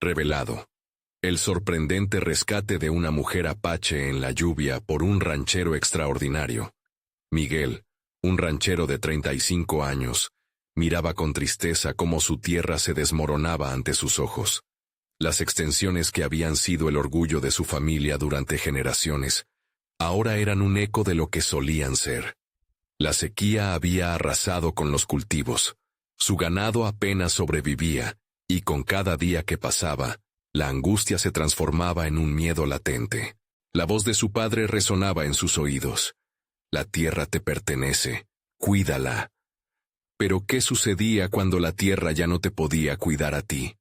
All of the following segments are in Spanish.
Revelado. El sorprendente rescate de una mujer apache en la lluvia por un ranchero extraordinario. Miguel, un ranchero de 35 años, miraba con tristeza cómo su tierra se desmoronaba ante sus ojos. Las extensiones que habían sido el orgullo de su familia durante generaciones, ahora eran un eco de lo que solían ser. La sequía había arrasado con los cultivos. Su ganado apenas sobrevivía, y con cada día que pasaba, la angustia se transformaba en un miedo latente. La voz de su padre resonaba en sus oídos. La tierra te pertenece, cuídala. Pero ¿qué sucedía cuando la tierra ya no te podía cuidar a ti?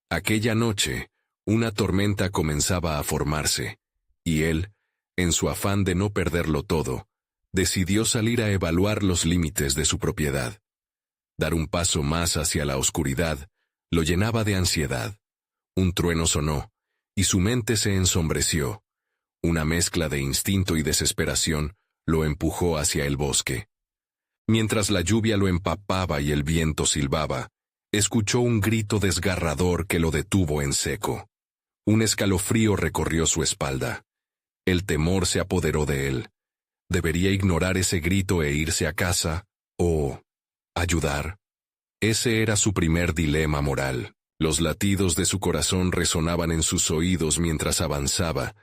Aquella noche, una tormenta comenzaba a formarse, y él, en su afán de no perderlo todo, decidió salir a evaluar los límites de su propiedad. Dar un paso más hacia la oscuridad lo llenaba de ansiedad. Un trueno sonó, y su mente se ensombreció. Una mezcla de instinto y desesperación lo empujó hacia el bosque. Mientras la lluvia lo empapaba y el viento silbaba, escuchó un grito desgarrador que lo detuvo en seco. Un escalofrío recorrió su espalda. El temor se apoderó de él. ¿Debería ignorar ese grito e irse a casa? ¿O ayudar? Ese era su primer dilema moral. Los latidos de su corazón resonaban en sus oídos mientras avanzaba,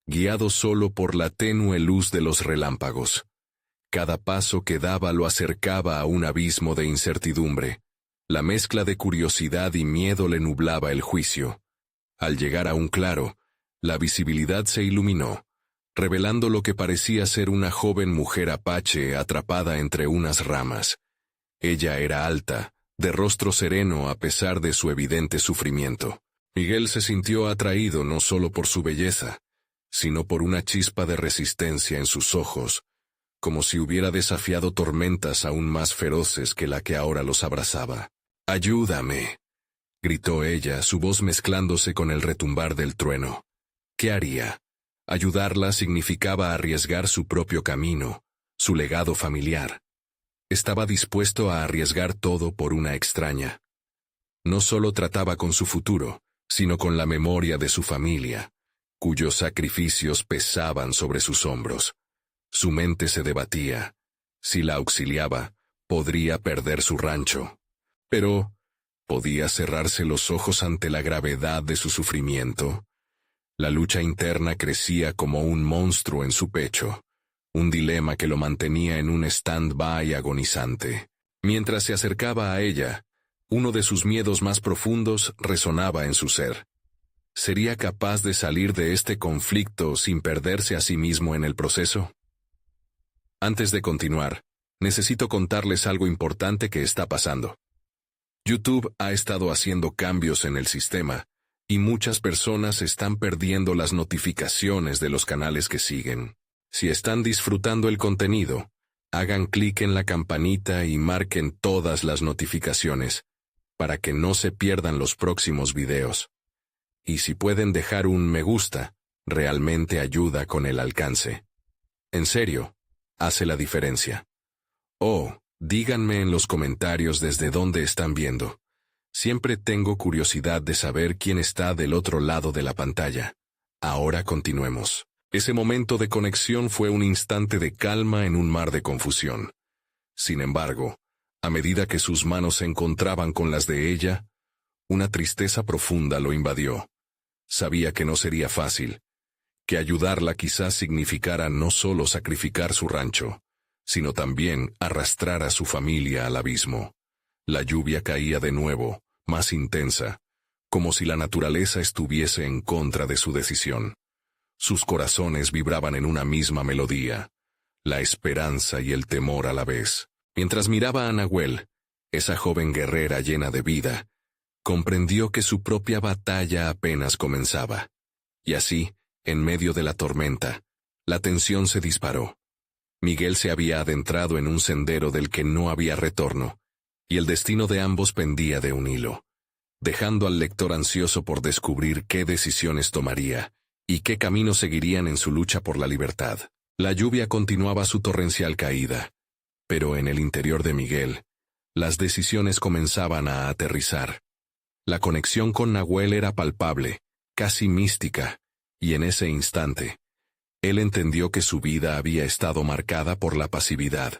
guiado solo por la tenue luz de los relámpagos. Cada paso que daba lo acercaba a un abismo de incertidumbre. La mezcla de curiosidad y miedo le nublaba el juicio. Al llegar a un claro, la visibilidad se iluminó, revelando lo que parecía ser una joven mujer apache atrapada entre unas ramas. Ella era alta, de rostro sereno a pesar de su evidente sufrimiento. Miguel se sintió atraído no solo por su belleza, sino por una chispa de resistencia en sus ojos, como si hubiera desafiado tormentas aún más feroces que la que ahora los abrazaba. «Ayúdame», gritó ella, su voz mezclándose con el retumbar del trueno. ¿Qué haría? Ayudarla significaba arriesgar su propio camino, su legado familiar. Estaba dispuesto a arriesgar todo por una extraña. No solo trataba con su futuro, sino con la memoria de su familia, cuyos sacrificios pesaban sobre sus hombros. Su mente se debatía. Si la auxiliaba, podría perder su rancho. Pero, ¿podía cerrarse los ojos ante la gravedad de su sufrimiento? La lucha interna crecía como un monstruo en su pecho, un dilema que lo mantenía en un stand-by agonizante. Mientras se acercaba a ella, uno de sus miedos más profundos resonaba en su ser. ¿Sería capaz de salir de este conflicto sin perderse a sí mismo en el proceso? Antes de continuar, necesito contarles algo importante que está pasando. YouTube ha estado haciendo cambios en el sistema, y muchas personas están perdiendo las notificaciones de los canales que siguen. Si están disfrutando el contenido, hagan clic en la campanita y marquen todas las notificaciones, para que no se pierdan los próximos videos. Y si pueden dejar un me gusta, realmente ayuda con el alcance. En serio, hace la diferencia. Oh, díganme en los comentarios desde dónde están viendo. Siempre tengo curiosidad de saber quién está del otro lado de la pantalla. Ahora continuemos. Ese momento de conexión fue un instante de calma en un mar de confusión. Sin embargo, a medida que sus manos se encontraban con las de ella, una tristeza profunda lo invadió. Sabía que no sería fácil, que ayudarla quizás significara no solo sacrificar su rancho, sino también arrastrar a su familia al abismo. La lluvia caía de nuevo, más intensa, como si la naturaleza estuviese en contra de su decisión. Sus corazones vibraban en una misma melodía, la esperanza y el temor a la vez. Mientras miraba a Nahuel, esa joven guerrera llena de vida, comprendió que su propia batalla apenas comenzaba. Y así, en medio de la tormenta, la tensión se disparó. Miguel se había adentrado en un sendero del que no había retorno, y el destino de ambos pendía de un hilo, dejando al lector ansioso por descubrir qué decisiones tomaría y qué camino seguirían en su lucha por la libertad. La lluvia continuaba su torrencial caída, pero en el interior de Miguel, las decisiones comenzaban a aterrizar. La conexión con Nahuel era palpable, casi mística, y en ese instante, él entendió que su vida había estado marcada por la pasividad.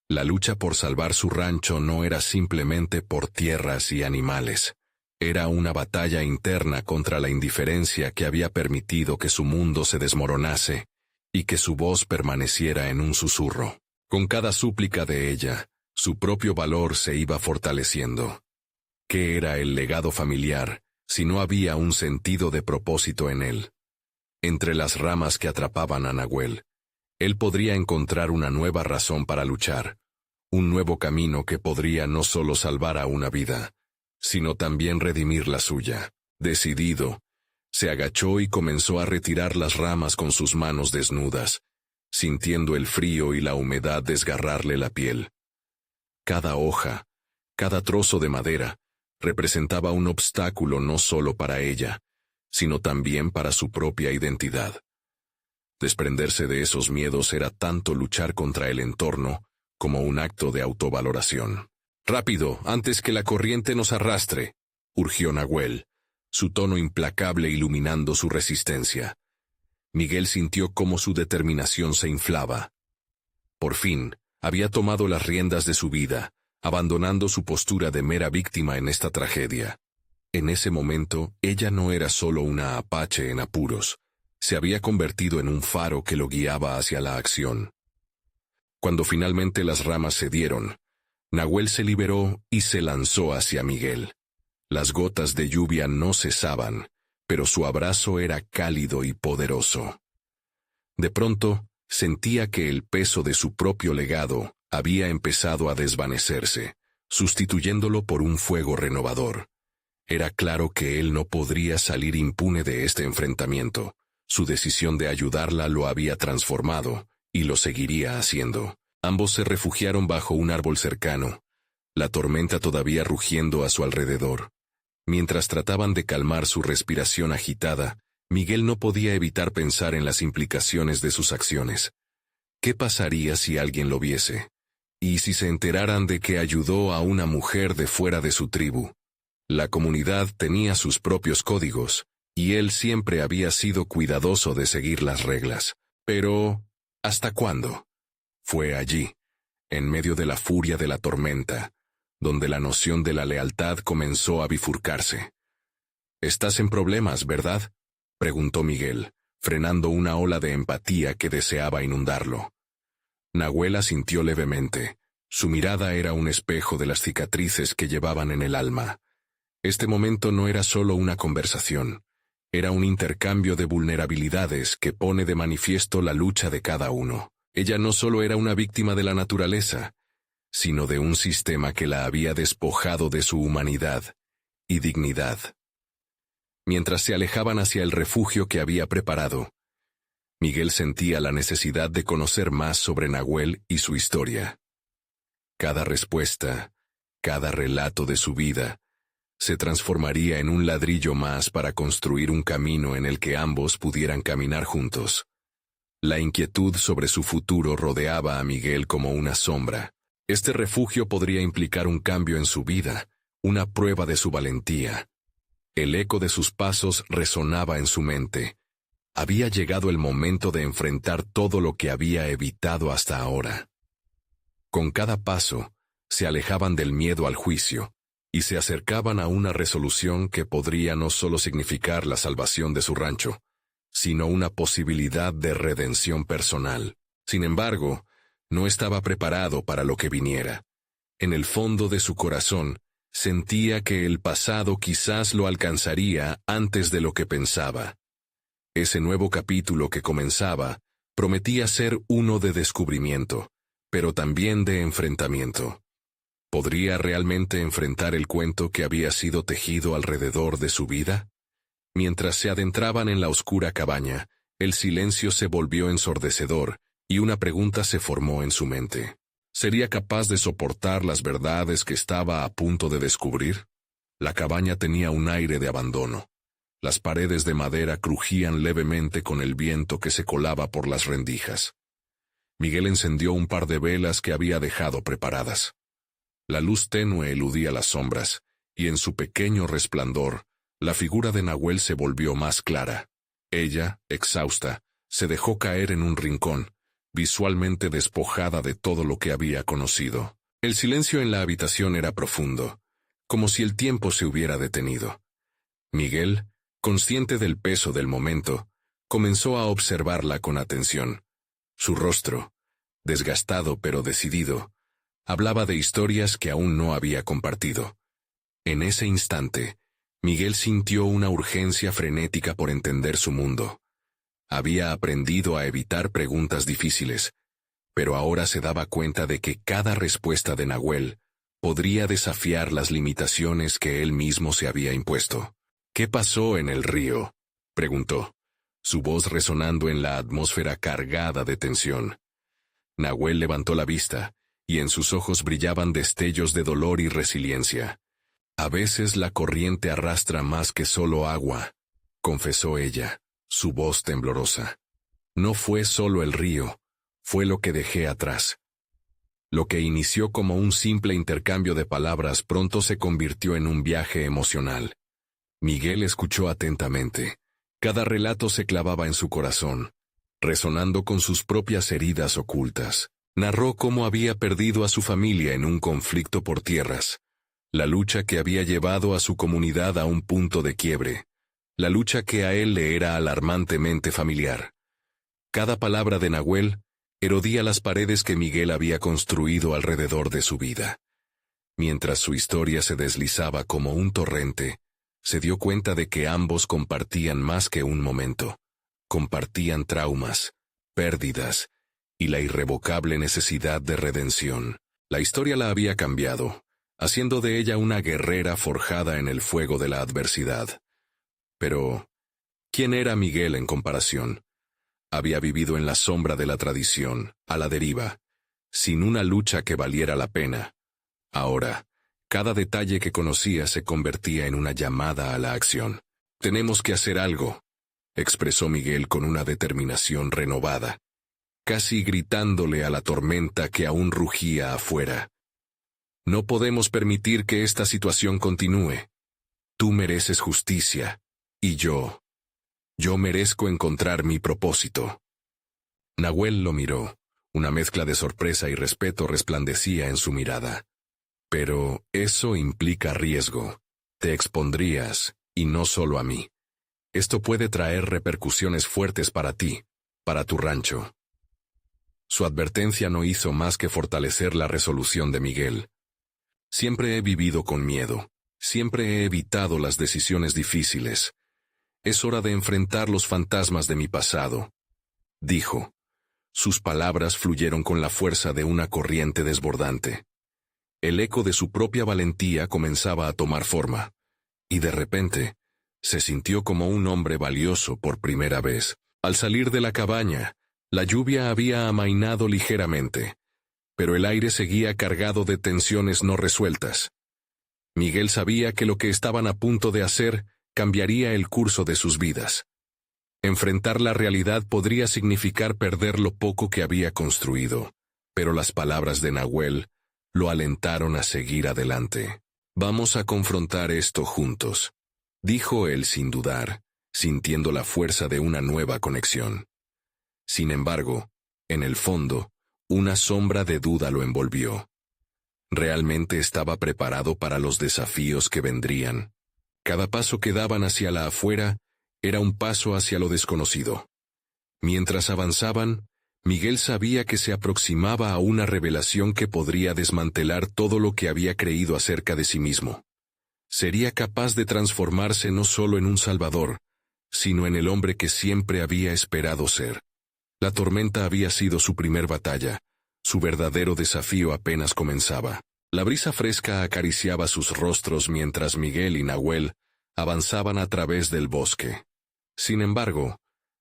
La lucha por salvar su rancho no era simplemente por tierras y animales. Era una batalla interna contra la indiferencia que había permitido que su mundo se desmoronase y que su voz permaneciera en un susurro. Con cada súplica de ella, su propio valor se iba fortaleciendo. ¿Qué era el legado familiar si no había un sentido de propósito en él? Entre las ramas que atrapaban a Nahuel, él podría encontrar una nueva razón para luchar, un nuevo camino que podría no solo salvar a una vida, sino también redimir la suya. Decidido, se agachó y comenzó a retirar las ramas con sus manos desnudas, sintiendo el frío y la humedad desgarrarle la piel. Cada hoja, cada trozo de madera, representaba un obstáculo no solo para ella, sino también para su propia identidad. Desprenderse de esos miedos era tanto luchar contra el entorno como un acto de autovaloración. «Rápido, antes que la corriente nos arrastre», urgió Nahuel, su tono implacable iluminando su resistencia. Miguel sintió cómo su determinación se inflaba. Por fin, había tomado las riendas de su vida, abandonando su postura de mera víctima en esta tragedia. En ese momento, ella no era solo una apache en apuros, se había convertido en un faro que lo guiaba hacia la acción. Cuando finalmente las ramas cedieron, Nahuel se liberó y se lanzó hacia Miguel. Las gotas de lluvia no cesaban, pero su abrazo era cálido y poderoso. De pronto, sentía que el peso de su propio legado había empezado a desvanecerse, sustituyéndolo por un fuego renovador. Era claro que él no podría salir impune de este enfrentamiento. Su decisión de ayudarla lo había transformado, y lo seguiría haciendo. Ambos se refugiaron bajo un árbol cercano, la tormenta todavía rugiendo a su alrededor. Mientras trataban de calmar su respiración agitada, Miguel no podía evitar pensar en las implicaciones de sus acciones. ¿Qué pasaría si alguien lo viese? ¿Y si se enteraran de que ayudó a una mujer de fuera de su tribu? La comunidad tenía sus propios códigos, y él siempre había sido cuidadoso de seguir las reglas. Pero, ¿hasta cuándo? Fue allí, en medio de la furia de la tormenta, donde la noción de la lealtad comenzó a bifurcarse. «Estás en problemas, ¿verdad?», preguntó Miguel, frenando una ola de empatía que deseaba inundarlo. Nahuel asintió levemente. Su mirada era un espejo de las cicatrices que llevaban en el alma. Este momento no era solo una conversación, era un intercambio de vulnerabilidades que pone de manifiesto la lucha de cada uno. Ella no solo era una víctima de la naturaleza, sino de un sistema que la había despojado de su humanidad y dignidad. Mientras se alejaban hacia el refugio que había preparado, Miguel sentía la necesidad de conocer más sobre Nahuel y su historia. Cada respuesta, cada relato de su vida, se transformaría en un ladrillo más para construir un camino en el que ambos pudieran caminar juntos. La inquietud sobre su futuro rodeaba a Miguel como una sombra. Este refugio podría implicar un cambio en su vida, una prueba de su valentía. El eco de sus pasos resonaba en su mente. Había llegado el momento de enfrentar todo lo que había evitado hasta ahora. Con cada paso, se alejaban del miedo al juicio, y se acercaban a una resolución que podría no solo significar la salvación de su rancho, sino una posibilidad de redención personal. Sin embargo, no estaba preparado para lo que viniera. En el fondo de su corazón, sentía que el pasado quizás lo alcanzaría antes de lo que pensaba. Ese nuevo capítulo que comenzaba prometía ser uno de descubrimiento, pero también de enfrentamiento. ¿Podría realmente enfrentar el cuento que había sido tejido alrededor de su vida? Mientras se adentraban en la oscura cabaña, el silencio se volvió ensordecedor y una pregunta se formó en su mente. ¿Sería capaz de soportar las verdades que estaba a punto de descubrir? La cabaña tenía un aire de abandono. Las paredes de madera crujían levemente con el viento que se colaba por las rendijas. Miguel encendió un par de velas que había dejado preparadas. La luz tenue eludía las sombras, y en su pequeño resplandor, la figura de Nahuel se volvió más clara. Ella, exhausta, se dejó caer en un rincón, visualmente despojada de todo lo que había conocido. El silencio en la habitación era profundo, como si el tiempo se hubiera detenido. Miguel, consciente del peso del momento, comenzó a observarla con atención. Su rostro, desgastado pero decidido, hablaba de historias que aún no había compartido. En ese instante, Miguel sintió una urgencia frenética por entender su mundo. Había aprendido a evitar preguntas difíciles, pero ahora se daba cuenta de que cada respuesta de Nahuel podría desafiar las limitaciones que él mismo se había impuesto. «¿Qué pasó en el río?», preguntó, su voz resonando en la atmósfera cargada de tensión. Nahuel levantó la vista, y en sus ojos brillaban destellos de dolor y resiliencia. «A veces la corriente arrastra más que solo agua», confesó ella, su voz temblorosa. «No fue solo el río, fue lo que dejé atrás». Lo que inició como un simple intercambio de palabras pronto se convirtió en un viaje emocional. Miguel escuchó atentamente. Cada relato se clavaba en su corazón, resonando con sus propias heridas ocultas. Narró cómo había perdido a su familia en un conflicto por tierras, la lucha que había llevado a su comunidad a un punto de quiebre, la lucha que a él le era alarmantemente familiar. Cada palabra de Nahuel erodía las paredes que Miguel había construido alrededor de su vida. Mientras su historia se deslizaba como un torrente, se dio cuenta de que ambos compartían más que un momento. Compartían traumas, pérdidas y la irrevocable necesidad de redención. La historia la había cambiado, haciendo de ella una guerrera forjada en el fuego de la adversidad. Pero, ¿quién era Miguel en comparación? Había vivido en la sombra de la tradición, a la deriva, sin una lucha que valiera la pena. Ahora, cada detalle que conocía se convertía en una llamada a la acción. «Tenemos que hacer algo», expresó Miguel con una determinación renovada, casi gritándole a la tormenta que aún rugía afuera. «No podemos permitir que esta situación continúe. Tú mereces justicia, y yo merezco encontrar mi propósito». Nahuel lo miró. Una mezcla de sorpresa y respeto resplandecía en su mirada. «Pero eso implica riesgo. Te expondrías, y no solo a mí. Esto puede traer repercusiones fuertes para ti, para tu rancho». Su advertencia no hizo más que fortalecer la resolución de Miguel. «Siempre he vivido con miedo. Siempre he evitado las decisiones difíciles. Es hora de enfrentar los fantasmas de mi pasado», dijo. Sus palabras fluyeron con la fuerza de una corriente desbordante. El eco de su propia valentía comenzaba a tomar forma, y de repente, se sintió como un hombre valioso por primera vez. Al salir de la cabaña, la lluvia había amainado ligeramente, pero el aire seguía cargado de tensiones no resueltas. Miguel sabía que lo que estaban a punto de hacer cambiaría el curso de sus vidas. Enfrentar la realidad podría significar perder lo poco que había construido, pero las palabras de Nahuel lo alentaron a seguir adelante. «Vamos a confrontar esto juntos», dijo él sin dudar, sintiendo la fuerza de una nueva conexión. Sin embargo, en el fondo, una sombra de duda lo envolvió. ¿Realmente estaba preparado para los desafíos que vendrían? Cada paso que daban hacia la afuera era un paso hacia lo desconocido. Mientras avanzaban, Miguel sabía que se aproximaba a una revelación que podría desmantelar todo lo que había creído acerca de sí mismo. Sería capaz de transformarse no solo en un salvador, sino en el hombre que siempre había esperado ser. La tormenta había sido su primer batalla, su verdadero desafío apenas comenzaba. La brisa fresca acariciaba sus rostros mientras Miguel y Nahuel avanzaban a través del bosque. Sin embargo,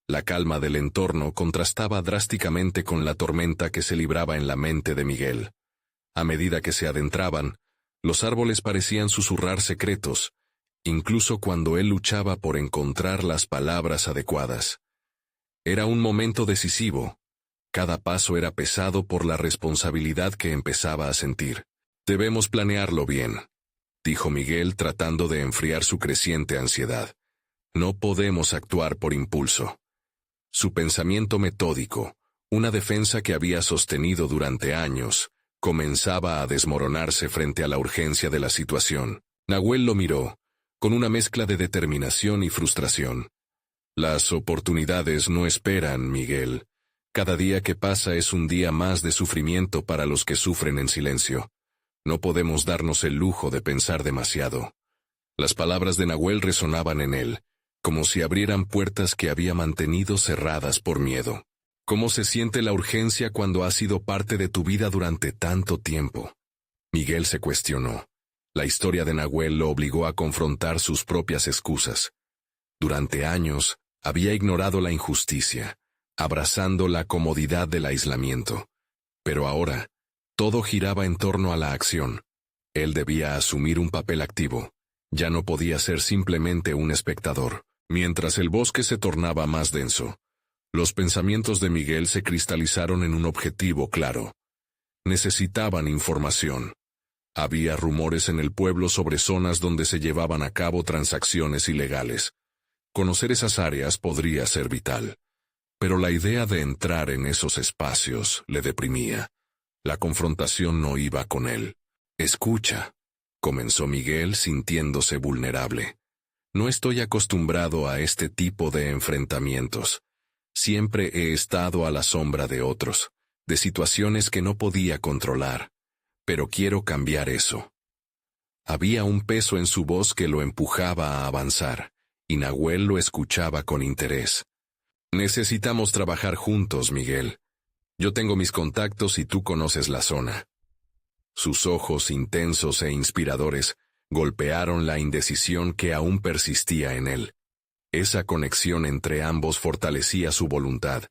la calma del entorno contrastaba drásticamente con la tormenta que se libraba en la mente de Miguel. A medida que se adentraban, los árboles parecían susurrar secretos, incluso cuando él luchaba por encontrar las palabras adecuadas. Era un momento decisivo. Cada paso era pesado por la responsabilidad que empezaba a sentir. «Debemos planearlo bien», dijo Miguel tratando de enfriar su creciente ansiedad. No podemos actuar por impulso. Su pensamiento metódico, una defensa que había sostenido durante años, comenzaba a desmoronarse frente a la urgencia de la situación. Nahuel lo miró, con una mezcla de determinación y frustración. Las oportunidades no esperan, Miguel. Cada día que pasa es un día más de sufrimiento para los que sufren en silencio. No podemos darnos el lujo de pensar demasiado. Las palabras de Nahuel resonaban en él, como si abrieran puertas que había mantenido cerradas por miedo. ¿Cómo se siente la urgencia cuando ha sido parte de tu vida durante tanto tiempo? Miguel se cuestionó. La historia de Nahuel lo obligó a confrontar sus propias excusas. Durante años, había ignorado la injusticia, abrazando la comodidad del aislamiento. Pero ahora, todo giraba en torno a la acción. Él debía asumir un papel activo. Ya no podía ser simplemente un espectador. Mientras el bosque se tornaba más denso, los pensamientos de Miguel se cristalizaron en un objetivo claro. Necesitaban información. Había rumores en el pueblo sobre zonas donde se llevaban a cabo transacciones ilegales. Conocer esas áreas podría ser vital. Pero la idea de entrar en esos espacios le deprimía. La confrontación no iba con él. «Escucha», comenzó Miguel sintiéndose vulnerable. «No estoy acostumbrado a este tipo de enfrentamientos. Siempre he estado a la sombra de otros, de situaciones que no podía controlar. Pero quiero cambiar eso». Había un peso en su voz que lo empujaba a avanzar, y Nahuel lo escuchaba con interés. «Necesitamos trabajar juntos, Miguel. Yo tengo mis contactos y tú conoces la zona». Sus ojos intensos e inspiradores golpearon la indecisión que aún persistía en él. Esa conexión entre ambos fortalecía su voluntad,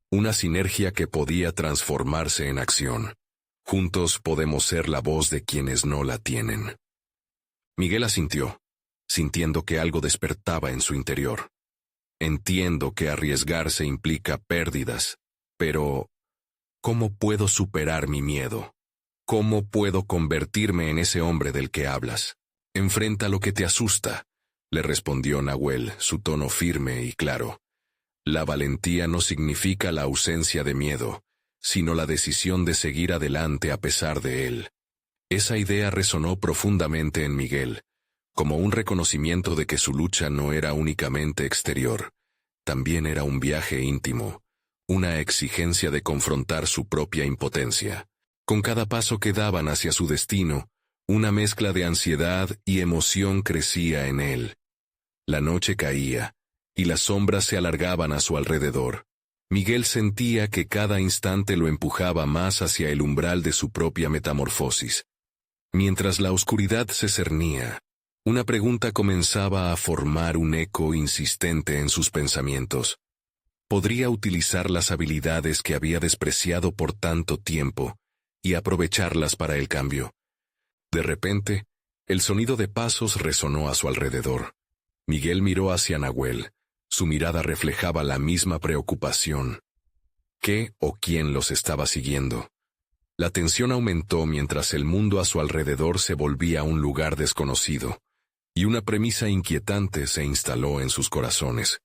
una sinergia que podía transformarse en acción. Juntos podemos ser la voz de quienes no la tienen. Miguel asintió, sintiendo que algo despertaba en su interior. Entiendo que arriesgarse implica pérdidas, pero ¿cómo puedo superar mi miedo? ¿Cómo puedo convertirme en ese hombre del que hablas? Enfrenta lo que te asusta, le respondió Nahuel, su tono firme y claro. La valentía no significa la ausencia de miedo, sino la decisión de seguir adelante a pesar de él. Esa idea resonó profundamente en Miguel, como un reconocimiento de que su lucha no era únicamente exterior, también era un viaje íntimo, una exigencia de confrontar su propia impotencia. Con cada paso que daban hacia su destino, una mezcla de ansiedad y emoción crecía en él. La noche caía, y las sombras se alargaban a su alrededor. Miguel sentía que cada instante lo empujaba más hacia el umbral de su propia metamorfosis. Mientras la oscuridad se cernía, una pregunta comenzaba a formar un eco insistente en sus pensamientos. ¿Podría utilizar las habilidades que había despreciado por tanto tiempo y aprovecharlas para el cambio? De repente, el sonido de pasos resonó a su alrededor. Miguel miró hacia Nahuel. Su mirada reflejaba la misma preocupación. ¿Qué o quién los estaba siguiendo? La tensión aumentó mientras el mundo a su alrededor se volvía un lugar desconocido, y una premisa inquietante se instaló en sus corazones.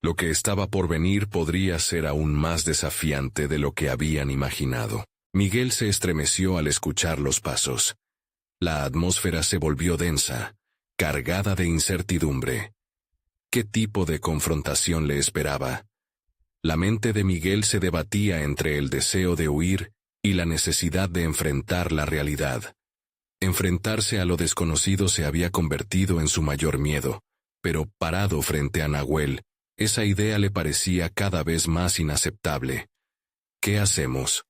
Lo que estaba por venir podría ser aún más desafiante de lo que habían imaginado. Miguel se estremeció al escuchar los pasos. La atmósfera se volvió densa, cargada de incertidumbre. ¿Qué tipo de confrontación le esperaba? La mente de Miguel se debatía entre el deseo de huir y la necesidad de enfrentar la realidad. Enfrentarse a lo desconocido se había convertido en su mayor miedo, pero parado frente a Nahuel, esa idea le parecía cada vez más inaceptable. «¿Qué hacemos?»,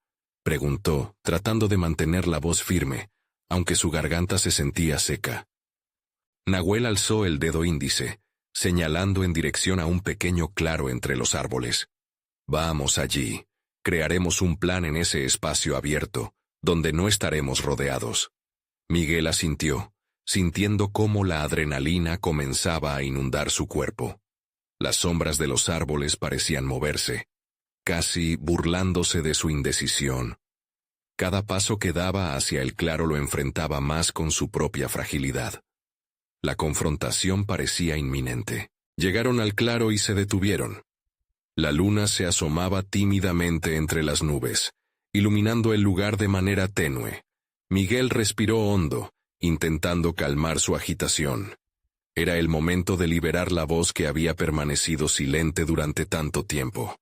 preguntó, tratando de mantener la voz firme, aunque su garganta se sentía seca. Nahuel alzó el dedo índice, señalando en dirección a un pequeño claro entre los árboles. «Vamos allí. Crearemos un plan en ese espacio abierto, donde no estaremos rodeados». Miguel asintió, sintiendo cómo la adrenalina comenzaba a inundar su cuerpo. Las sombras de los árboles parecían moverse, casi burlándose de su indecisión. Cada paso que daba hacia el claro lo enfrentaba más con su propia fragilidad. La confrontación parecía inminente. Llegaron al claro y se detuvieron. La luna se asomaba tímidamente entre las nubes, iluminando el lugar de manera tenue. Miguel respiró hondo, intentando calmar su agitación. Era el momento de liberar la voz que había permanecido silente durante tanto tiempo.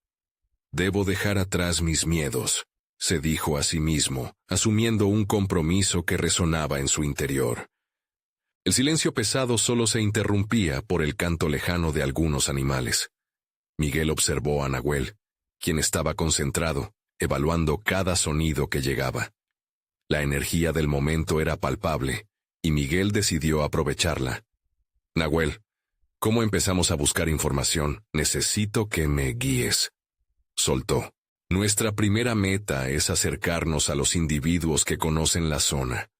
«Debo dejar atrás mis miedos», se dijo a sí mismo, asumiendo un compromiso que resonaba en su interior. El silencio pesado solo se interrumpía por el canto lejano de algunos animales. Miguel observó a Nahuel, quien estaba concentrado, evaluando cada sonido que llegaba. La energía del momento era palpable, y Miguel decidió aprovecharla. «Nahuel, ¿cómo empezamos a buscar información? Necesito que me guíes», soltó. «Nuestra primera meta es acercarnos a los individuos que conocen la zona.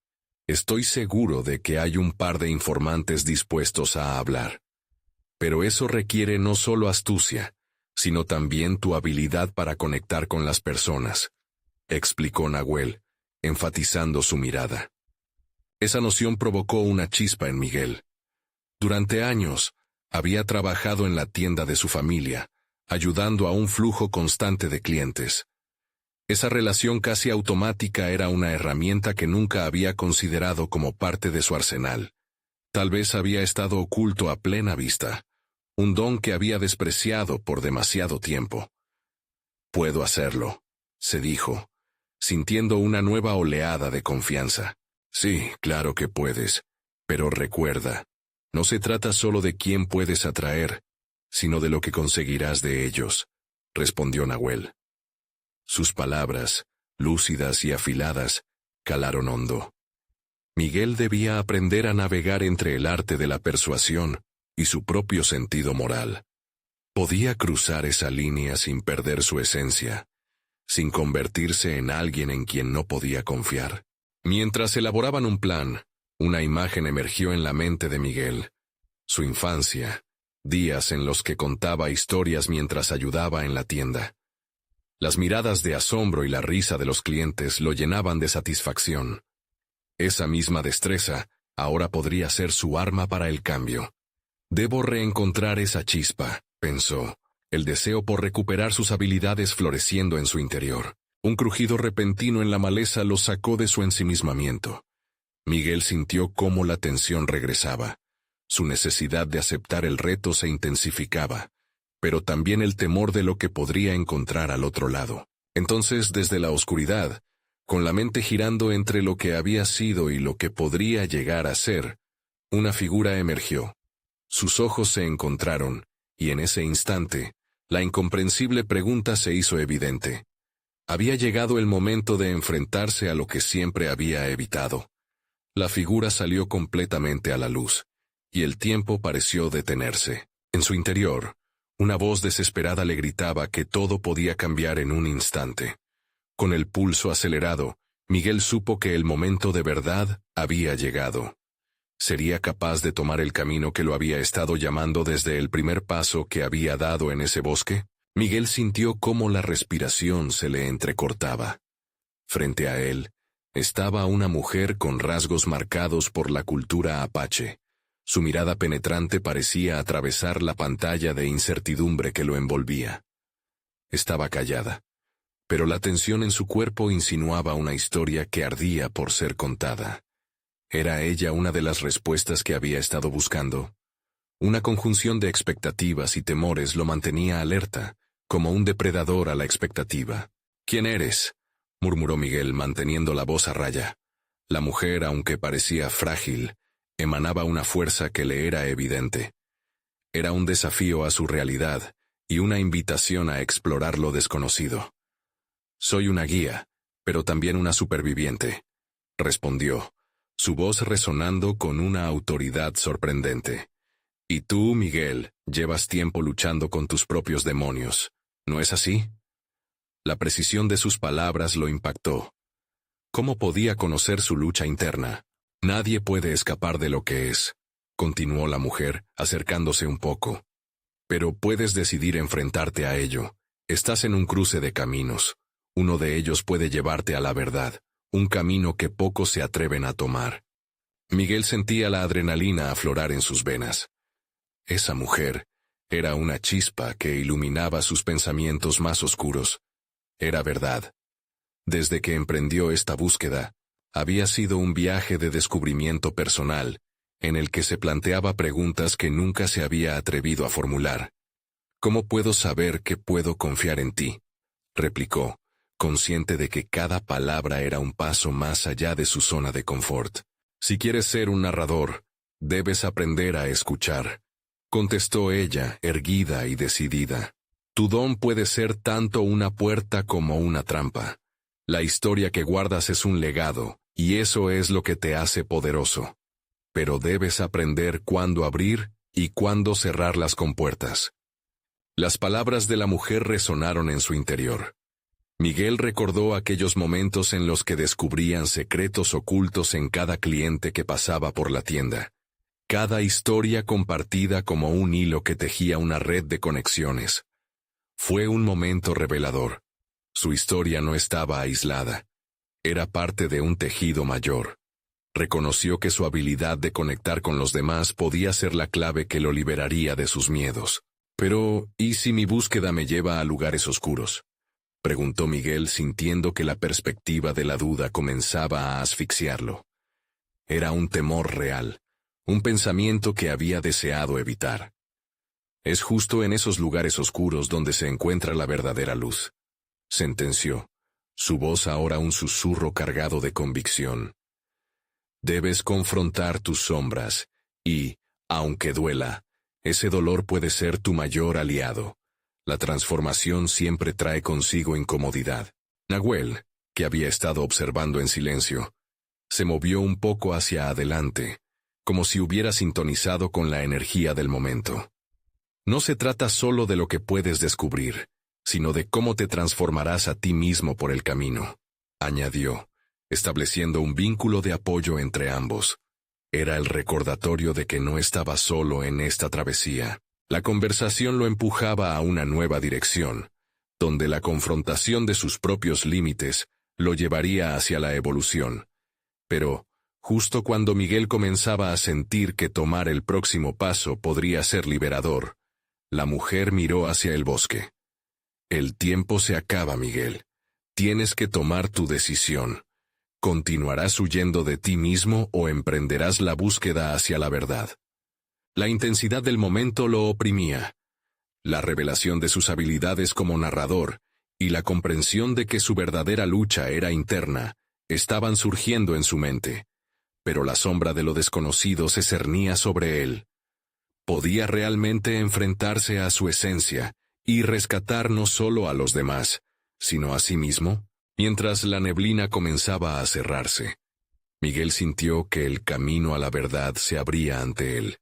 Estoy seguro de que hay un par de informantes dispuestos a hablar. Pero eso requiere no solo astucia, sino también tu habilidad para conectar con las personas», explicó Nahuel, enfatizando su mirada. Esa noción provocó una chispa en Miguel. Durante años, había trabajado en la tienda de su familia, ayudando a un flujo constante de clientes. Esa relación casi automática era una herramienta que nunca había considerado como parte de su arsenal. Tal vez había estado oculto a plena vista, un don que había despreciado por demasiado tiempo. «Puedo hacerlo», se dijo, sintiendo una nueva oleada de confianza. «Sí, claro que puedes, pero recuerda, no se trata solo de quién puedes atraer, sino de lo que conseguirás de ellos», respondió Nahuel. Sus palabras, lúcidas y afiladas, calaron hondo. Miguel debía aprender a navegar entre el arte de la persuasión y su propio sentido moral. Podía cruzar esa línea sin perder su esencia, sin convertirse en alguien en quien no podía confiar. Mientras elaboraban un plan, una imagen emergió en la mente de Miguel. Su infancia, días en los que contaba historias mientras ayudaba en la tienda. Las miradas de asombro y la risa de los clientes lo llenaban de satisfacción. Esa misma destreza ahora podría ser su arma para el cambio. «Debo reencontrar esa chispa», pensó, el deseo por recuperar sus habilidades floreciendo en su interior. Un crujido repentino en la maleza lo sacó de su ensimismamiento. Miguel sintió cómo la tensión regresaba. Su necesidad de aceptar el reto se intensificaba, pero también el temor de lo que podría encontrar al otro lado. Entonces, desde la oscuridad, con la mente girando entre lo que había sido y lo que podría llegar a ser, una figura emergió. Sus ojos se encontraron, y en ese instante, la incomprensible pregunta se hizo evidente. Había llegado el momento de enfrentarse a lo que siempre había evitado. La figura salió completamente a la luz, y el tiempo pareció detenerse. En su interior, una voz desesperada le gritaba que todo podía cambiar en un instante. Con el pulso acelerado, Miguel supo que el momento de verdad había llegado. ¿Sería capaz de tomar el camino que lo había estado llamando desde el primer paso que había dado en ese bosque? Miguel sintió cómo la respiración se le entrecortaba. Frente a él, estaba una mujer con rasgos marcados por la cultura apache. Su mirada penetrante parecía atravesar la pantalla de incertidumbre que lo envolvía. Estaba callada, pero la tensión en su cuerpo insinuaba una historia que ardía por ser contada. ¿Era ella una de las respuestas que había estado buscando? Una conjunción de expectativas y temores lo mantenía alerta, como un depredador a la expectativa. «¿Quién eres?», murmuró Miguel manteniendo la voz a raya. La mujer, aunque parecía frágil, emanaba una fuerza que le era evidente. Era un desafío a su realidad y una invitación a explorar lo desconocido. «Soy una guía, pero también una superviviente», respondió, su voz resonando con una autoridad sorprendente. «Y tú, Miguel, llevas tiempo luchando con tus propios demonios, ¿no es así?». La precisión de sus palabras lo impactó. ¿Cómo podía conocer su lucha interna? «Nadie puede escapar de lo que es», continuó la mujer, acercándose un poco. «Pero puedes decidir enfrentarte a ello. Estás en un cruce de caminos, Uno de ellos puede llevarte a la verdad, un camino que pocos se atreven a tomar. Miguel sentía la adrenalina aflorar en sus venas. Esa mujer era una chispa que iluminaba sus pensamientos más oscuros. Era verdad. Desde que emprendió esta búsqueda, había sido un viaje de descubrimiento personal, en el que se planteaba preguntas que nunca se había atrevido a formular. ¿Cómo puedo saber que puedo confiar en ti?, replicó, consciente de que cada palabra era un paso más allá de su zona de confort. Si quieres ser un narrador, debes aprender a escuchar, contestó ella, erguida y decidida. Tu don puede ser tanto una puerta como una trampa. La historia que guardas es un legado, y eso es lo que te hace poderoso. Pero debes aprender cuándo abrir y cuándo cerrar las compuertas. Las palabras de la mujer resonaron en su interior. Miguel recordó aquellos momentos en los que descubrían secretos ocultos en cada cliente que pasaba por la tienda. Cada historia compartida como un hilo que tejía una red de conexiones. Fue un momento revelador. Su historia no estaba aislada. Era parte de un tejido mayor. Reconoció que su habilidad de conectar con los demás podía ser la clave que lo liberaría de sus miedos. Pero, ¿y si mi búsqueda me lleva a lugares oscuros?, preguntó Miguel, sintiendo que la perspectiva de la duda comenzaba a asfixiarlo. Era un temor real, un pensamiento que había deseado evitar. Es justo en esos lugares oscuros donde se encuentra la verdadera luz, sentenció, su voz ahora un susurro cargado de convicción. Debes confrontar tus sombras, y, aunque duela, ese dolor puede ser tu mayor aliado. La transformación siempre trae consigo incomodidad. Nahuel, que había estado observando en silencio, se movió un poco hacia adelante, como si hubiera sintonizado con la energía del momento. No se trata solo de lo que puedes descubrir, sino de cómo te transformarás a ti mismo por el camino, añadió, estableciendo un vínculo de apoyo entre ambos. Era el recordatorio de que no estaba solo en esta travesía. La conversación lo empujaba a una nueva dirección, donde la confrontación de sus propios límites lo llevaría hacia la evolución. Pero, justo cuando Miguel comenzaba a sentir que tomar el próximo paso podría ser liberador, la mujer miró hacia el bosque. El tiempo se acaba, Miguel. Tienes que tomar tu decisión. ¿Continuarás huyendo de ti mismo o emprenderás la búsqueda hacia la verdad? La intensidad del momento lo oprimía. La revelación de sus habilidades como narrador y la comprensión de que su verdadera lucha era interna estaban surgiendo en su mente, pero la sombra de lo desconocido se cernía sobre él. Podía realmente enfrentarse a su esencia y rescatar no solo a los demás, sino a sí mismo. Mientras la neblina comenzaba a cerrarse, Miguel sintió que el camino a la verdad se abría ante él.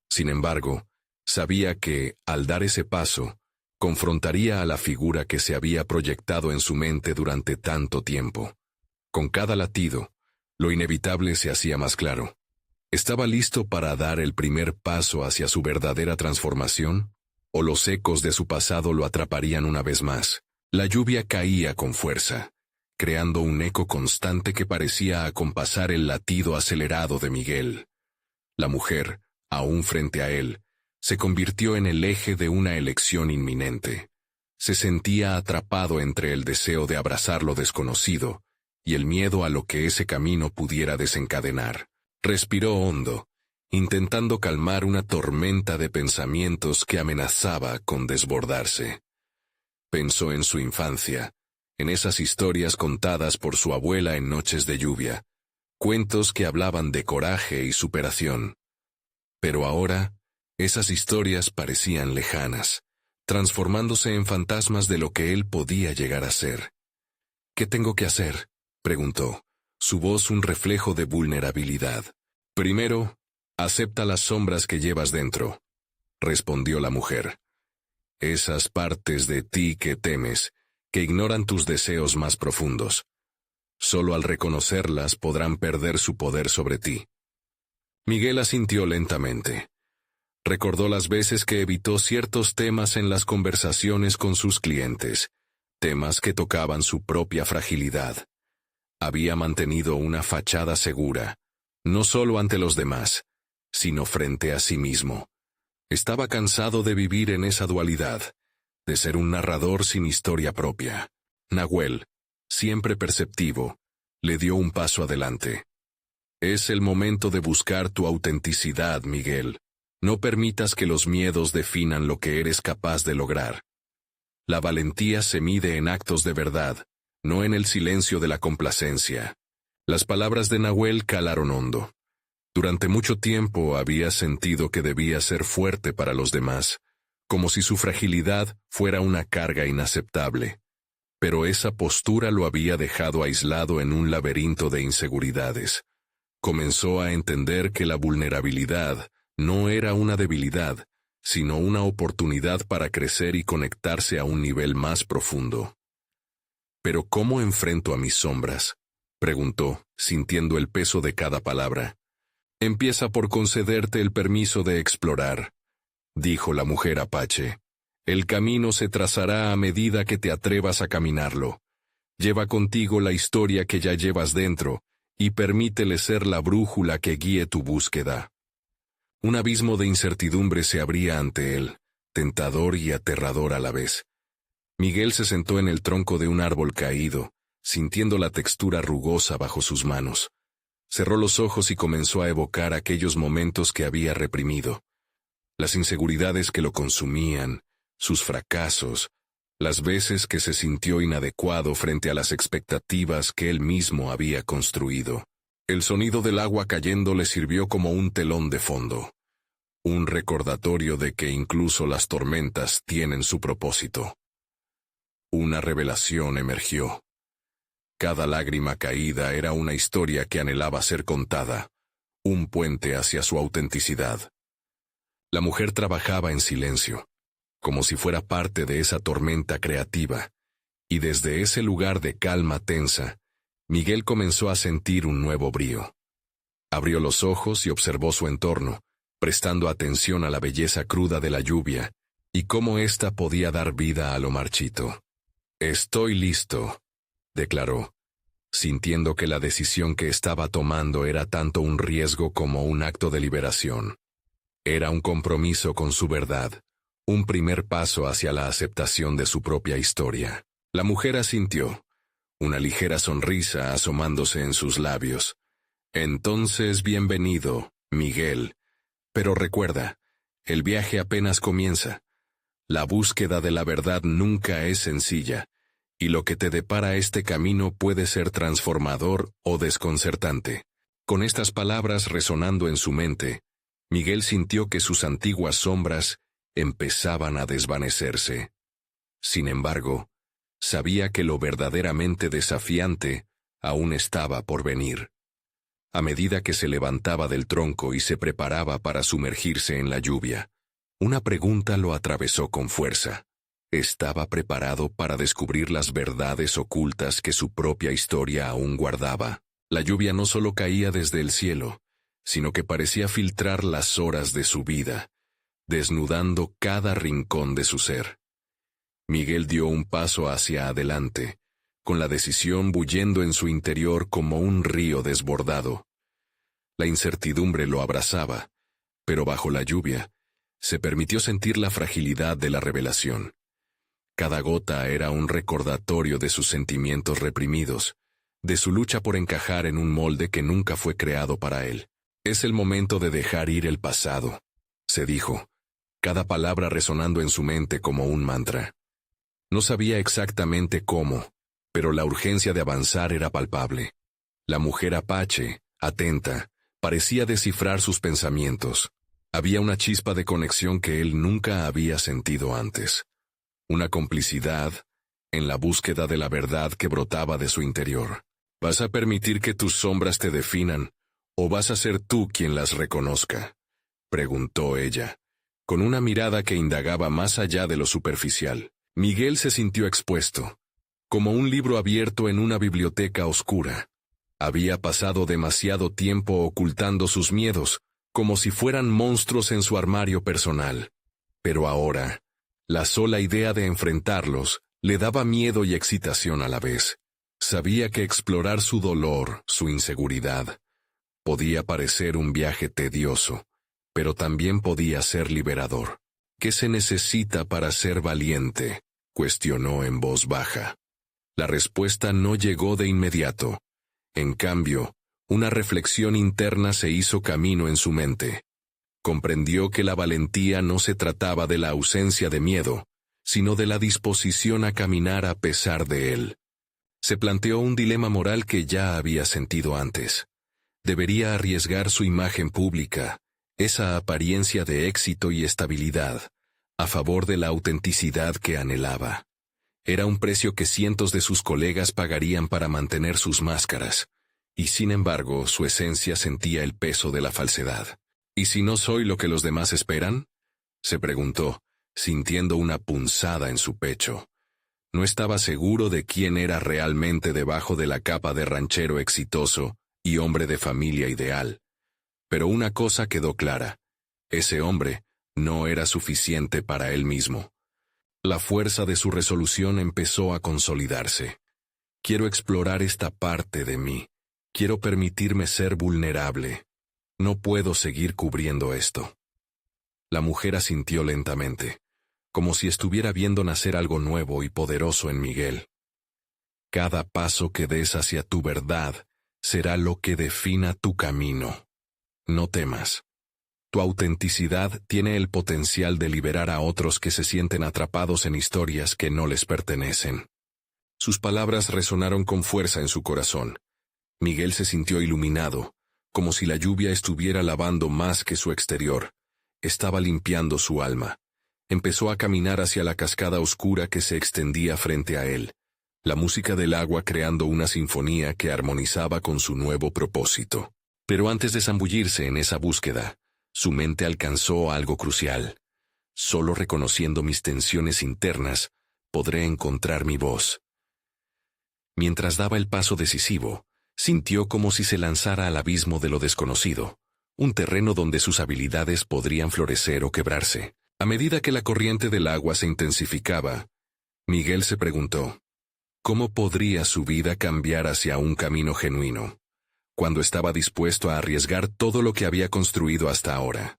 Sin embargo, sabía que, al dar ese paso, confrontaría a la figura que se había proyectado en su mente durante tanto tiempo. Con cada latido, lo inevitable se hacía más claro. ¿Estaba listo para dar el primer paso hacia su verdadera transformación? ¿O los ecos de su pasado lo atraparían una vez más? La lluvia caía con fuerza, creando un eco constante que parecía acompasar el latido acelerado de Miguel. La mujer, aún frente a él, se convirtió en el eje de una elección inminente. Se sentía atrapado entre el deseo de abrazar lo desconocido y el miedo a lo que ese camino pudiera desencadenar. Respiró hondo, intentando calmar una tormenta de pensamientos que amenazaba con desbordarse. Pensó en su infancia, en esas historias contadas por su abuela en noches de lluvia, cuentos que hablaban de coraje y superación. Pero ahora, esas historias parecían lejanas, transformándose en fantasmas de lo que él podía llegar a ser. ¿Qué tengo que hacer?, preguntó, su voz un reflejo de vulnerabilidad. Primero, acepta las sombras que llevas dentro, respondió la mujer. Esas partes de ti que temes, que ignoran tus deseos más profundos. Solo al reconocerlas podrán perder su poder sobre ti. Miguel asintió lentamente. Recordó las veces que evitó ciertos temas en las conversaciones con sus clientes, temas que tocaban su propia fragilidad. Había mantenido una fachada segura, no solo ante los demás, sino frente a sí mismo. Estaba cansado de vivir en esa dualidad, de ser un narrador sin historia propia. Nahuel, siempre perceptivo, le dio un paso adelante. Es el momento de buscar tu autenticidad, Miguel. No permitas que los miedos definan lo que eres capaz de lograr. La valentía se mide en actos de verdad, no en el silencio de la complacencia. Las palabras de Nahuel calaron hondo. Durante mucho tiempo había sentido que debía ser fuerte para los demás, como si su fragilidad fuera una carga inaceptable. Pero esa postura lo había dejado aislado en un laberinto de inseguridades. Comenzó a entender que la vulnerabilidad no era una debilidad, sino una oportunidad para crecer y conectarse a un nivel más profundo. «¿Pero cómo enfrento a mis sombras?», preguntó, sintiendo el peso de cada palabra. «Empieza por concederte el permiso de explorar», dijo la mujer apache. «El camino se trazará a medida que te atrevas a caminarlo. Lleva contigo la historia que ya llevas dentro, y permítele ser la brújula que guíe tu búsqueda». Un abismo de incertidumbre se abría ante él, tentador y aterrador a la vez. Miguel se sentó en el tronco de un árbol caído, sintiendo la textura rugosa bajo sus manos. Cerró los ojos y comenzó a evocar aquellos momentos que había reprimido. Las inseguridades que lo consumían, sus fracasos, las veces que se sintió inadecuado frente a las expectativas que él mismo había construido. El sonido del agua cayendo le sirvió como un telón de fondo. Un recordatorio de que incluso las tormentas tienen su propósito. Una revelación emergió. Cada lágrima caída era una historia que anhelaba ser contada, un puente hacia su autenticidad. La mujer trabajaba en silencio, como si fuera parte de esa tormenta creativa, y desde ese lugar de calma tensa, Miguel comenzó a sentir un nuevo brío. Abrió los ojos y observó su entorno, prestando atención a la belleza cruda de la lluvia, y cómo ésta podía dar vida a lo marchito. «Estoy listo», declaró, sintiendo que la decisión que estaba tomando era tanto un riesgo como un acto de liberación. Era un compromiso con su verdad, un primer paso hacia la aceptación de su propia historia. La mujer asintió, una ligera sonrisa asomándose en sus labios. «Entonces, bienvenido, Miguel. Pero recuerda, el viaje apenas comienza. La búsqueda de la verdad nunca es sencilla, y lo que te depara este camino puede ser transformador o desconcertante». Con estas palabras resonando en su mente, Miguel sintió que sus antiguas sombras empezaban a desvanecerse. Sin embargo, sabía que lo verdaderamente desafiante aún estaba por venir. A medida que se levantaba del tronco y se preparaba para sumergirse en la lluvia, una pregunta lo atravesó con fuerza. ¿Estaba preparado para descubrir las verdades ocultas que su propia historia aún guardaba? La lluvia no solo caía desde el cielo, sino que parecía filtrar las horas de su vida, desnudando cada rincón de su ser. Miguel dio un paso hacia adelante, con la decisión bullendo en su interior como un río desbordado. La incertidumbre lo abrazaba, pero bajo la lluvia, se permitió sentir la fragilidad de la revelación. Cada gota era un recordatorio de sus sentimientos reprimidos, de su lucha por encajar en un molde que nunca fue creado para él. «Es el momento de dejar ir el pasado», se dijo, cada palabra resonando en su mente como un mantra. No sabía exactamente cómo, pero la urgencia de avanzar era palpable. La mujer apache, atenta, parecía descifrar sus pensamientos. Había una chispa de conexión que él nunca había sentido antes. Una complicidad en la búsqueda de la verdad que brotaba de su interior. «¿Vas a permitir que tus sombras te definan, o vas a ser tú quien las reconozca?», preguntó ella, con una mirada que indagaba más allá de lo superficial. Miguel se sintió expuesto, como un libro abierto en una biblioteca oscura. Había pasado demasiado tiempo ocultando sus miedos, como si fueran monstruos en su armario personal. Pero ahora, la sola idea de enfrentarlos Le daba miedo y excitación a la vez. Sabía que explorar su dolor, su inseguridad, podía parecer un viaje tedioso, pero también podía ser liberador. ¿Qué se necesita para ser valiente?, cuestionó en voz baja. La respuesta no llegó de inmediato. En cambio, una reflexión interna se hizo camino en su mente. Comprendió que la valentía no se trataba de la ausencia de miedo, sino de la disposición a caminar a pesar de él. Se planteó un dilema moral que ya había sentido antes. ¿Debería arriesgar su imagen pública, esa apariencia de éxito y estabilidad, a favor de la autenticidad que anhelaba? Era un precio que cientos de sus colegas pagarían para mantener sus máscaras, y sin embargo su esencia sentía el peso de la falsedad. ¿Y si no soy lo que los demás esperan?, se preguntó, sintiendo una punzada en su pecho. No estaba seguro de quién era realmente debajo de la capa de ranchero exitoso y hombre de familia ideal. Pero una cosa quedó clara: ese hombre no era suficiente para él mismo. La fuerza de su resolución empezó a consolidarse. Quiero explorar esta parte de mí. Quiero permitirme ser vulnerable. No puedo seguir cubriendo esto. La mujer asintió lentamente, como si estuviera viendo nacer algo nuevo y poderoso en Miguel. Cada paso que des hacia tu verdad será lo que defina tu camino. No temas. Tu autenticidad tiene el potencial de liberar a otros que se sienten atrapados en historias que no les pertenecen. Sus palabras resonaron con fuerza en su corazón. Miguel se sintió iluminado, como si la lluvia estuviera lavando más que su exterior. Estaba limpiando su alma. Empezó a caminar hacia la cascada oscura que se extendía frente a él, la música del agua creando una sinfonía que armonizaba con su nuevo propósito. Pero antes de zambullirse en esa búsqueda, su mente alcanzó algo crucial. Solo reconociendo mis tensiones internas, podré encontrar mi voz. Mientras daba el paso decisivo, sintió como si se lanzara al abismo de lo desconocido, un terreno donde sus habilidades podrían florecer o quebrarse. A medida que la corriente del agua se intensificaba, Miguel se preguntó, ¿cómo podría su vida cambiar hacia un camino genuino, cuando estaba dispuesto a arriesgar todo lo que había construido hasta ahora?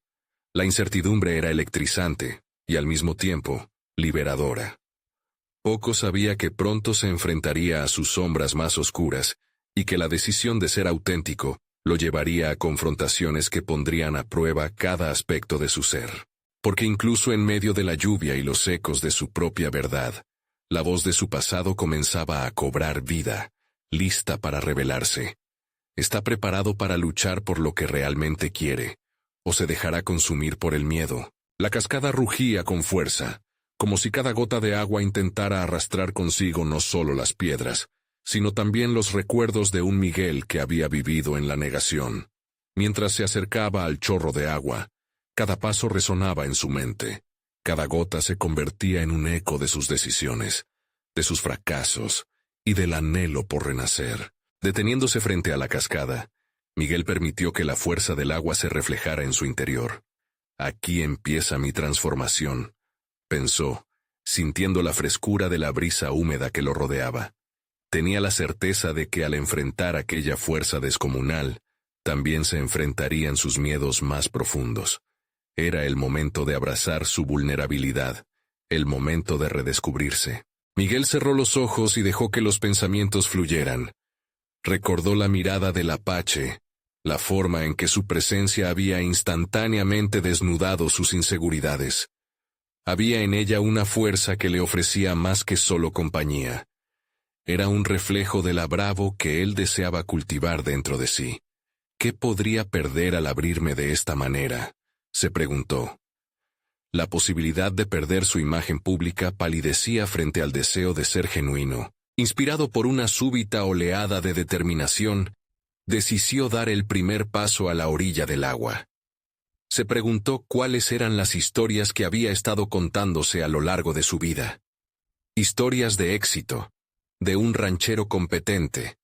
La incertidumbre era electrizante, y al mismo tiempo, liberadora. Poco sabía que pronto se enfrentaría a sus sombras más oscuras, y que la decisión de ser auténtico lo llevaría a confrontaciones que pondrían a prueba cada aspecto de su ser. Porque incluso en medio de la lluvia y los ecos de su propia verdad, la voz de su pasado comenzaba a cobrar vida, lista para revelarse. ¿Está preparado para luchar por lo que realmente quiere, o se dejará consumir por el miedo? La cascada rugía con fuerza, como si cada gota de agua intentara arrastrar consigo no solo las piedras, sino también los recuerdos de un Miguel que había vivido en la negación. Mientras se acercaba al chorro de agua, cada paso resonaba en su mente. Cada gota se convertía en un eco de sus decisiones, de sus fracasos y del anhelo por renacer. Deteniéndose frente a la cascada, Miguel permitió que la fuerza del agua se reflejara en su interior. Aquí empieza mi transformación, pensó, sintiendo la frescura de la brisa húmeda que lo rodeaba. Tenía la certeza de que al enfrentar aquella fuerza descomunal, también se enfrentarían sus miedos más profundos. Era el momento de abrazar su vulnerabilidad, el momento de redescubrirse. Miguel cerró los ojos y dejó que los pensamientos fluyeran. Recordó la mirada del Apache, la forma en que su presencia había instantáneamente desnudado sus inseguridades. Había en ella una fuerza que le ofrecía más que solo compañía. Era un reflejo de la bravo que él deseaba cultivar dentro de sí. ¿Qué podría perder al abrirme de esta manera?, se preguntó. La posibilidad de perder su imagen pública palidecía frente al deseo de ser genuino. Inspirado por una súbita oleada de determinación, decidió dar el primer paso a la orilla del agua. Se preguntó cuáles eran las historias que había estado contándose a lo largo de su vida. Historias de éxito, de un ranchero competente,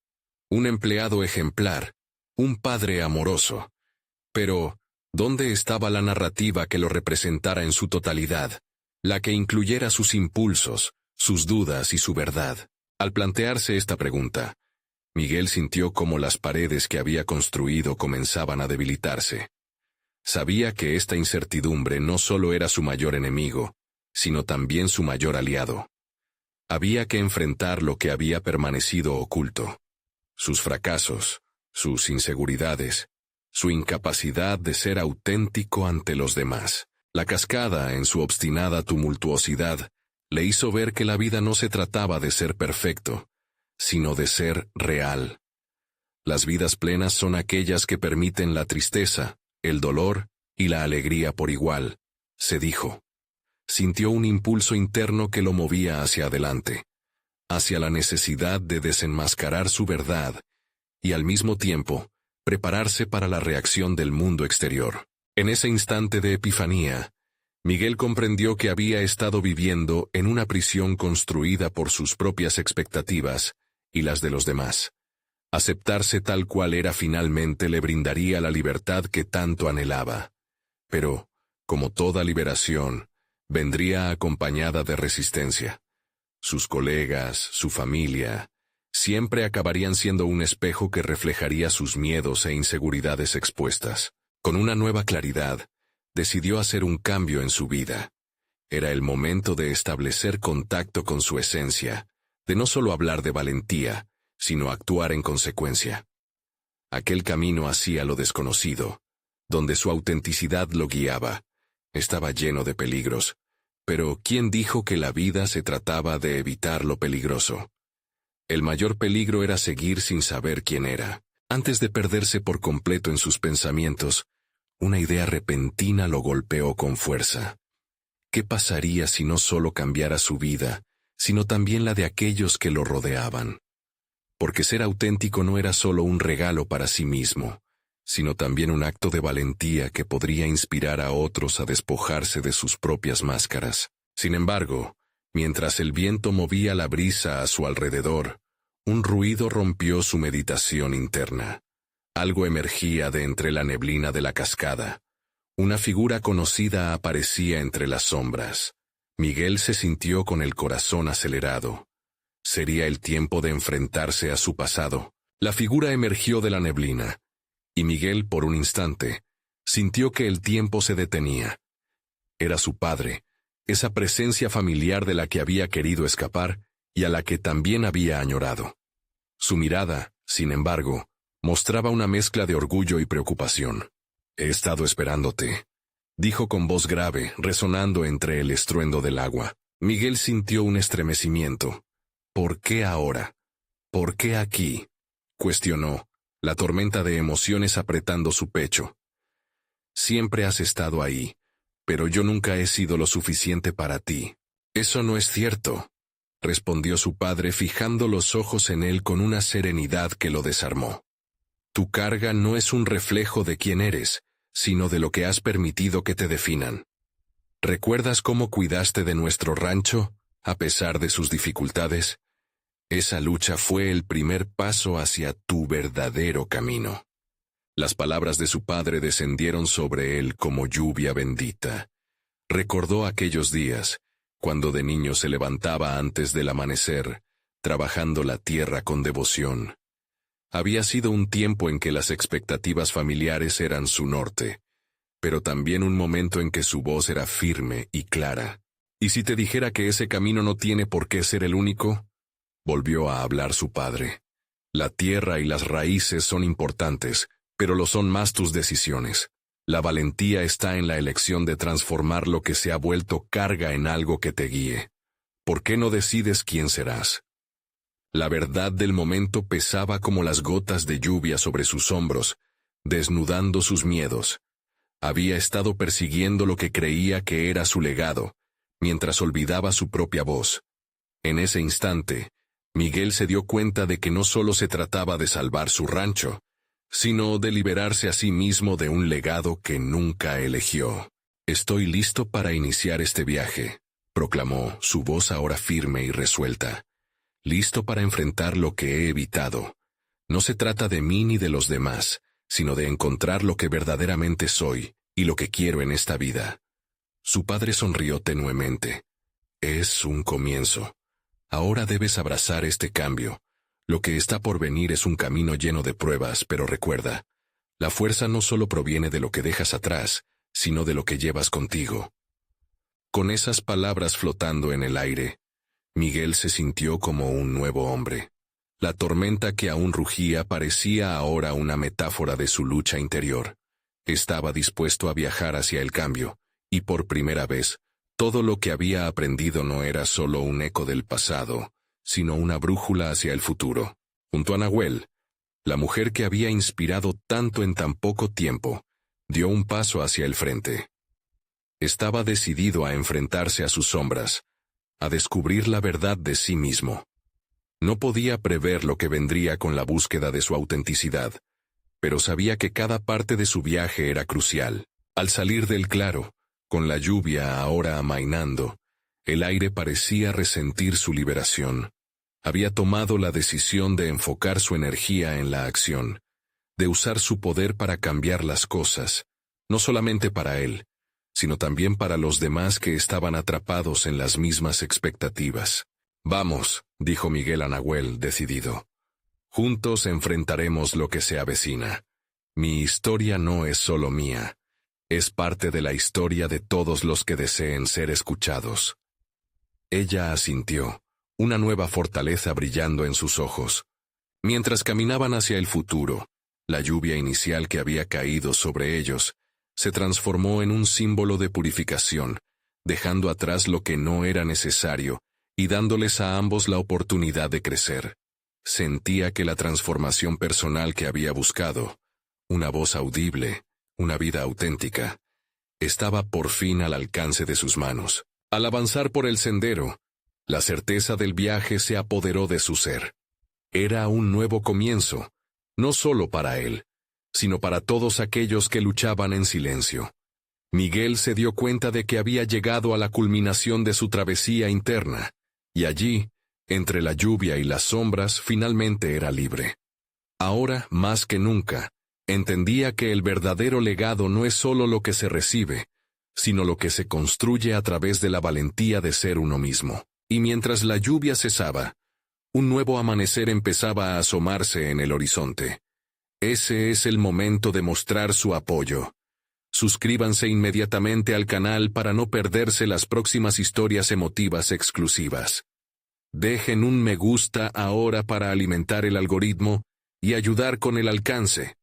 un empleado ejemplar, un padre amoroso. Pero, ¿dónde estaba la narrativa que lo representara en su totalidad, la que incluyera sus impulsos, sus dudas y su verdad. Al plantearse esta pregunta, Miguel sintió cómo las paredes que había construido comenzaban a debilitarse. Sabía que esta incertidumbre no solo era su mayor enemigo, sino también su mayor aliado. Había que enfrentar lo que había permanecido oculto. Sus fracasos, sus inseguridades, su incapacidad de ser auténtico ante los demás. La cascada, en su obstinada tumultuosidad, le hizo ver que la vida no se trataba de ser perfecto, sino de ser real. Las vidas plenas son aquellas que permiten la tristeza, el dolor y la alegría por igual, se dijo. Sintió un impulso interno que lo movía hacia adelante, hacia la necesidad de desenmascarar su verdad y al mismo tiempo prepararse para la reacción del mundo exterior. En ese instante de epifanía, Miguel comprendió que había estado viviendo en una prisión construida por sus propias expectativas y las de los demás. Aceptarse tal cual era finalmente le brindaría la libertad que tanto anhelaba. Pero, como toda liberación, vendría acompañada de resistencia. Sus colegas, su familia, siempre acabarían siendo un espejo que reflejaría sus miedos e inseguridades expuestas. Con una nueva claridad, decidió hacer un cambio en su vida. Era el momento de establecer contacto con su esencia, de no solo hablar de valentía, sino actuar en consecuencia. Aquel camino hacia lo desconocido, donde su autenticidad lo guiaba, estaba lleno de peligros, pero ¿quién dijo que la vida se trataba de evitar lo peligroso? El mayor peligro era seguir sin saber quién era. Antes de perderse por completo en sus pensamientos, una idea repentina lo golpeó con fuerza. ¿Qué pasaría si no solo cambiara su vida, sino también la de aquellos que lo rodeaban? Porque ser auténtico no era solo un regalo para sí mismo, sino también un acto de valentía que podría inspirar a otros a despojarse de sus propias máscaras. Sin embargo, mientras el viento movía la brisa a su alrededor, un ruido rompió su meditación interna. Algo emergía de entre la neblina de la cascada. Una figura conocida aparecía entre las sombras. Miguel se sintió con el corazón acelerado. Sería el tiempo de enfrentarse a su pasado. La figura emergió de la neblina, y Miguel, por un instante, sintió que el tiempo se detenía. Era su padre, esa presencia familiar de la que había querido escapar y a la que también había añorado. Su mirada, sin embargo, mostraba una mezcla de orgullo y preocupación. «He estado esperándote», dijo con voz grave, resonando entre el estruendo del agua. Miguel sintió un estremecimiento. «¿Por qué ahora? ¿Por qué aquí?», cuestionó, la tormenta de emociones apretando su pecho. «Siempre has estado ahí, pero yo nunca he sido lo suficiente para ti». «Eso no es cierto», respondió su padre fijando los ojos en él con una serenidad que lo desarmó. «Tu carga no es un reflejo de quién eres, sino de lo que has permitido que te definan. ¿Recuerdas cómo cuidaste de nuestro rancho, a pesar de sus dificultades? Esa lucha fue el primer paso hacia tu verdadero camino». Las palabras de su padre descendieron sobre él como lluvia bendita. Recordó aquellos días, cuando de niño se levantaba antes del amanecer, trabajando la tierra con devoción. Había sido un tiempo en que las expectativas familiares eran su norte, pero también un momento en que su voz era firme y clara. «¿Y si te dijera que ese camino no tiene por qué ser el único?», volvió a hablar su padre. «La tierra y las raíces son importantes, pero lo son más tus decisiones. La valentía está en la elección de transformar lo que se ha vuelto carga en algo que te guíe. ¿Por qué no decides quién serás?». La verdad del momento pesaba como las gotas de lluvia sobre sus hombros, desnudando sus miedos. Había estado persiguiendo lo que creía que era su legado, mientras olvidaba su propia voz. En ese instante, Miguel se dio cuenta de que no solo se trataba de salvar su rancho, sino de liberarse a sí mismo de un legado que nunca eligió. «Estoy listo para iniciar este viaje», proclamó, su voz ahora firme y resuelta. «Listo para enfrentar lo que he evitado. No se trata de mí ni de los demás, sino de encontrar lo que verdaderamente soy y lo que quiero en esta vida». Su padre sonrió tenuemente. «Es un comienzo», Ahora debes abrazar este cambio. Lo que está por venir es un camino lleno de pruebas, pero recuerda, la fuerza no solo proviene de lo que dejas atrás, sino de lo que llevas contigo. Con esas palabras flotando en el aire, Miguel se sintió como un nuevo hombre. La tormenta que aún rugía parecía ahora una metáfora de su lucha interior. Estaba dispuesto a viajar hacia el cambio, y por primera vez, todo lo que había aprendido no era solo un eco del pasado, sino una brújula hacia el futuro. Junto a Nahuel, la mujer que había inspirado tanto en tan poco tiempo, dio un paso hacia el frente. Estaba decidido a enfrentarse a sus sombras, a descubrir la verdad de sí mismo. No podía prever lo que vendría con la búsqueda de su autenticidad, pero sabía que cada parte de su viaje era crucial. Al salir del claro, con la lluvia ahora amainando, el aire parecía resentir su liberación. Había tomado la decisión de enfocar su energía en la acción, de usar su poder para cambiar las cosas, no solamente para él, sino también para los demás que estaban atrapados en las mismas expectativas. «Vamos», dijo Miguel a Nahuel, decidido. «Juntos enfrentaremos lo que se avecina. Mi historia no es solo mía, es parte de la historia de todos los que deseen ser escuchados». Ella asintió, una nueva fortaleza brillando en sus ojos. Mientras caminaban hacia el futuro, la lluvia inicial que había caído sobre ellos se transformó en un símbolo de purificación, dejando atrás lo que no era necesario y dándoles a ambos la oportunidad de crecer. Sentía que la transformación personal que había buscado, una voz audible, una vida auténtica, estaba por fin al alcance de sus manos. Al avanzar por el sendero, la certeza del viaje se apoderó de su ser. Era un nuevo comienzo, no solo para él, sino para todos aquellos que luchaban en silencio. Miguel se dio cuenta de que había llegado a la culminación de su travesía interna, y allí, entre la lluvia y las sombras, finalmente era libre. Ahora, más que nunca, entendía que el verdadero legado no es solo lo que se recibe, sino lo que se construye a través de la valentía de ser uno mismo. Y mientras la lluvia cesaba, un nuevo amanecer empezaba a asomarse en el horizonte. Ese es el momento de mostrar su apoyo. Suscríbanse inmediatamente al canal para no perderse las próximas historias emotivas exclusivas. Dejen un me gusta ahora para alimentar el algoritmo y ayudar con el alcance.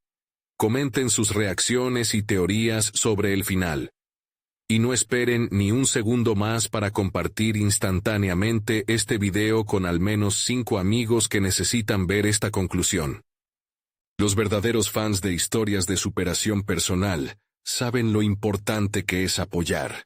Comenten sus reacciones y teorías sobre el final. Y no esperen ni un segundo más para compartir instantáneamente este video con al menos 5 amigos que necesitan ver esta conclusión. Los verdaderos fans de historias de superación personal saben lo importante que es apoyar,